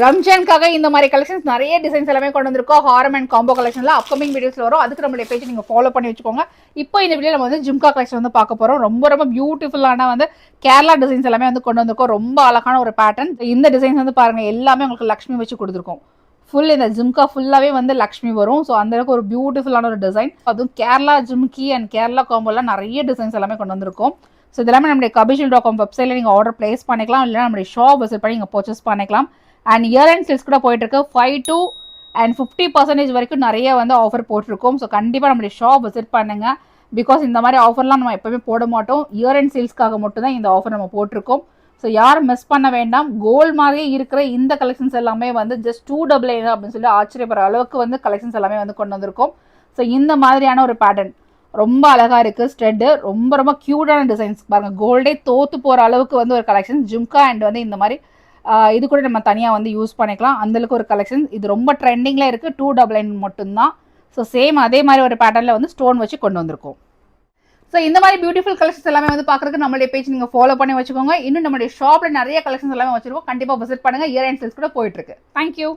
ரம்ஜானுக்காக இந்த மாதிரி கலெக்ஷன்ஸ் நிறைய டிசைன்ஸ் எல்லாமே கொண்டு வந்திருக்கோம். ஹாரம் அண்ட் காம்போ கலெக்ஷன்ல அப்கமிங் வீடியோஸ்ல வரும். அதுக்கு நம்மளுடைய பேஜ் நீங்க ஃபாலோ பண்ணி வச்சுக்கோங்க. இப்போ இந்த வீடியோ நம்ம வந்து ஜும்கா கலெக்ஷன் வந்து பார்க்க போறோம். ரொம்ப ரொம்ப பியூட்டிஃபுல்லான வந்து கேரளா டிசைன்ஸ் எல்லாமே வந்து கொண்டு வந்திருக்கோம். ரொம்ப அழகான ஒரு பேட்டர்ன். இந்த டிசைன்ஸ் வந்து பாருங்க, எல்லாமே உங்களுக்கு லக்ஷ்மி வச்சு கொடுத்துருக்கோம். ஃபுல் இந்த ஜிம்கா ஃபுல்லாவே வந்து லக்ஷ்மி வரும். ஸோ அந்த அளவுக்கு ஒரு பியூட்டிஃபுல்லான ஒரு டிசைன். அதுவும் கேரளா ஜிம்கி அண்ட் கேரளா காம்போலாம் நிறைய டிசைன்ஸ் எல்லாமே கொண்டு வந்திருக்கோம். ஸோ இதெல்லாமே நம்மளுடைய kabishil.com வெப்சைட்ல நீங்கள் ஆர்டர் பிளேஸ் பண்ணிக்கலாம், இல்லைனா நம்மளுடைய ஷாப் விசிட் பண்ணி நீங்கள் பர்ச்சேஸ் பண்ணிக்கலாம். அண்ட் இயர் அண்ட் சேல்ஸ் கூட போயிட்டு இருக்கு. 5 to 50% வரைக்கும் நிறைய வந்து ஆஃபர் போட்டிருக்கோம். ஸோ கண்டிப்பாக நம்மளுடைய ஷாப் விசிட் பண்ணுங்க. பிகாஸ் இந்த மாதிரி ஆஃபர்லாம் நம்ம எப்பவுமே போட மாட்டோம். இயர் அண்ட் சேல்ஸ்க்காக மட்டும் தான் இந்த ஆஃபர் நம்ம போட்டிருக்கோம். ஸோ யாரும் மிஸ் பண்ண வேண்டாம். கோல்டு மாதிரியே இருக்கிற இந்த கலெக்ஷன்ஸ் எல்லாமே வந்து ஜஸ்ட் 299 அப்படின்னு சொல்லி ஆச்சரியப்படுற அளவுக்கு வந்து கலெக்ஷன்ஸ் எல்லாமே வந்து கொண்டு வந்திருக்கோம். ஸோ இந்த மாதிரியான ஒரு பேட்டர்ன் ரொம்ப அழகா இருக்கு. ஸ்ட்ரெட் ரொம்ப ரொம்ப கியூட்டான டிசைன்ஸ் பாருங்க. கோல்டே தோத்து போற அளவுக்கு வந்து ஒரு கலெக்ஷன் ஜும்கா அண்ட் வந்து இந்த மாதிரி இது கூட நம்ம தனியாக வந்து யூஸ் பண்ணிக்கலாம். அந்தளவுக்கு ஒரு கலெக்ஷன். இது ரொம்ப ட்ரெண்டிங்கில் இருக்குது. 299 மட்டும்தான். ஸோ சேம் அதே மாதிரி ஒரு பேட்டர்னில் வந்து ஸ்டோன் வச்சு கொண்டு வந்திருக்கோம். ஸோ இந்த மாதிரி பியூட்டிஃபுல் கலெக்ஷன்ஸ் எல்லாமே வந்து பார்க்குறதுக்கு நம்மளுடைய பேஜ் நீங்கள் ஃபாலோ பண்ணி வச்சுக்கோங்க. இன்னும் நம்மளுடைய ஷாப்பில் நிறைய கலெக்ஷன்ஸ் எல்லாமே வச்சிருக்கோம். கண்டிப்பாக விசிட் பண்ணுங்கள். இயர் அண்ட் சேல்ஸ் கூட போயிட்டு இருக்கு. தேங்க்யூ.